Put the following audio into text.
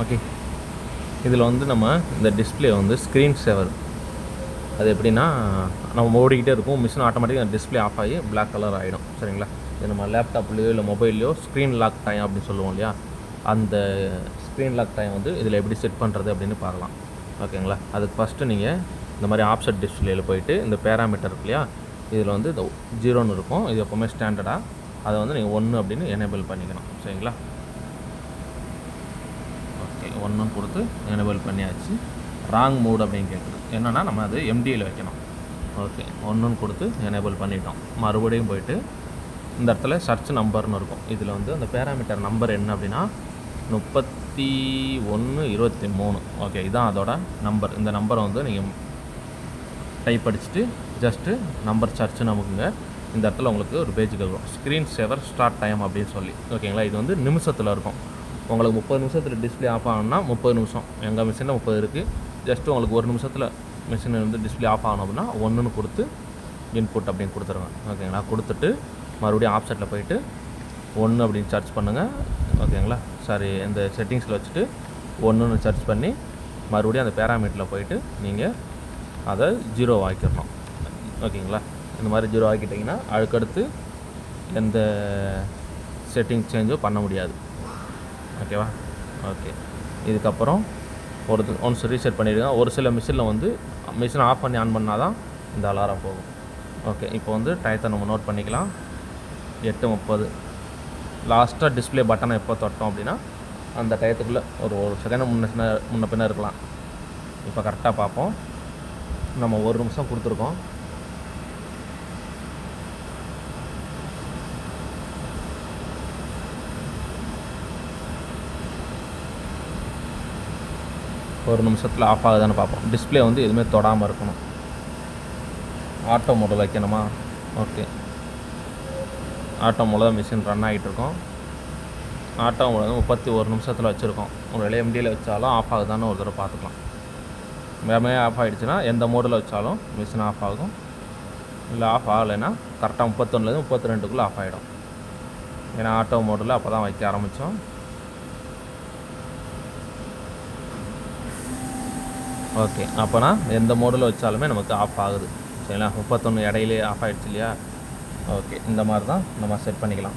Okay, இதில் வந்து நம்ம இந்த டிஸ்பிளே வந்து ஸ்க்ரீன் சேவர். அது எப்படின்னா, நம்ம ஓடிக்கிட்டே இருக்கும், மிஷின் ஆட்டோமேட்டிக்காக டிஸ்பிளே ஆஃப் ஆகி பிளாக் கலர் ஆகிடும். சரிங்களா? இது நம்ம லேப்டாப்லேயோ இல்லை மொபைல்லையோ ஸ்க்ரீன் லாக் டைம் அப்படின்னு சொல்லுவோம் இல்லையா, அந்த ஸ்க்ரீன் லாக் டைம் வந்து இதில் எப்படி செட் பண்ணுறது அப்படின்னு பார்க்கலாம். ஓகேங்களா? அதுக்கு ஃபஸ்ட்டு நீங்கள் இந்த மாதிரி ஆப்செட் டிஸ்பிளேயில் போயிட்டு இந்த பேராமீட்டர் இருக்கு இல்லையா, இதில் வந்து இந்த 0ன்னு இருக்கும். இது எப்போவுமே ஸ்டாண்டர்டாக அதை வந்து நீங்கள் 1 அப்படின்னு எனேபிள் பண்ணிக்கணும். சரிங்களா? ஓகே, 1 கொடுத்து எனேபிள் பண்ணியாச்சு. ராங் மோட் அப்படின்னு கேட்குது. என்னென்னா நம்ம அது எம்டியில் வைக்கணும். ஓகே, 1 கொடுத்து எனேபிள் பண்ணிட்டோம். மறுபடியும் போயிட்டு இந்த இடத்துல சர்ச் நம்பர்னு இருக்கும். இதில் வந்து அந்த பேராமீட்டர் நம்பர் என்ன அப்படின்னா 3123. ஓகே, இதுதான் அதோட நம்பர். இந்த நம்பரை வந்து நீங்கள் டைப் அடிச்சுட்டு ஜஸ்ட்டு நம்பர் சர்ச் நமக்குங்க இந்த இடத்துல உங்களுக்கு ஒரு பேஜுக்கு இருக்கும், ஸ்க்ரீன் சேவர் ஸ்டார்ட் டைம் அப்படின்னு சொல்லி. ஓகேங்களா? இது வந்து நிமிஷத்தில் இருக்கும். உங்களுக்கு 30 நிமிஷத்தில் டிஸ்பிளே ஆஃப் ஆகணும்னா 30 நிமிஷம். எங்கள் மிஷினில் 30 இருக்குது. ஜஸ்ட்டு உங்களுக்கு 1 நிமிஷத்தில் மிஷின் வந்து டிஸ்பிளே ஆஃப் ஆகணும் அப்படின்னா 1ன்னு கொடுத்து இன்புட் அப்படின்னு கொடுத்துருவேன். ஓகேங்களா? கொடுத்துட்டு மறுபடியும் ஆப்செட்டில் போயிட்டு 1 அப்படின்னு சர்ச் பண்ணுங்கள். ஓகேங்களா? சாரி, இந்த செட்டிங்ஸில் வச்சுட்டு 1ன்னு சர்ச் பண்ணி மறுபடியும் அந்த பேராமீட்டரில் போயிட்டு நீங்கள் அதை 0 ஆக்கிடணும். ஓகேங்களா? இந்த மாதிரி 0 ஆக்கிட்டிங்கன்னா அதுக்கடுத்து எந்த செட்டிங் சேஞ்சும் பண்ண முடியாது. ஓகேவா? ஓகே, இதுக்கப்புறம் ஒன்ஸ் ரீசெட் பண்ணிவிடுங்க. ஒரு சில மிஷினில் வந்து மிஷினை ஆஃப் பண்ணி ஆன் பண்ணால் தான் இந்த அலாரம் போகும். ஓகே, இப்போ வந்து டயத்தை நம்ம நோட் பண்ணிக்கலாம். 8:30. லாஸ்ட்டாக டிஸ்பிளே பட்டனை எப்போ தொட்டோம் அப்படின்னா அந்த டயத்துக்குள்ளே ஒரு செகண்ட் முன்ன பின்ன இருக்கலாம். இப்போ கரெக்டாக பார்ப்போம். நம்ம 1 நிமிஷம் கொடுத்துருக்கோம். ஒரு நிமிஷத்தில் ஆஃப் ஆகுதான்னு பார்ப்போம். டிஸ்பிளே வந்து எதுவுமே தொடாமல் இருக்கணும். ஆட்டோ மோடில் வைக்கணுமா? ஓகே, ஆட்டோ மோடில் தான் மிஷின் ரன் ஆகிட்டுருக்கோம். ஆட்டோ மோடில் 31 நிமிஷத்தில் வச்சுருக்கோம். ஒரு வேலை எம்டியில் வச்சாலும் ஆஃப் ஆகுதான்னு ஒரு தடவை பார்த்துக்கலாம். வேகமே ஆஃப் ஆகிடுச்சுன்னா எந்த மோடில் வச்சாலும் மிஷின் ஆஃப் ஆகும். இல்லை ஆஃப் ஆகலைன்னா கரெக்டாக 31லேருந்து 32க்குள்ளே ஆஃப் ஆகிடும். ஏன்னா ஆட்டோ மோடில் அப்போ தான் வைக்க ஆரம்பித்தோம். ஓகே, அப்போனா எந்த மோடில் வச்சாலுமே நமக்கு ஆஃப் ஆகுது. சரிங்களா? 31 இடையிலே ஆஃப் ஆகிடுச்சு இல்லையா? ஓகே, இந்த மாதிரி தான் நம்ம செட் பண்ணிக்கலாம்.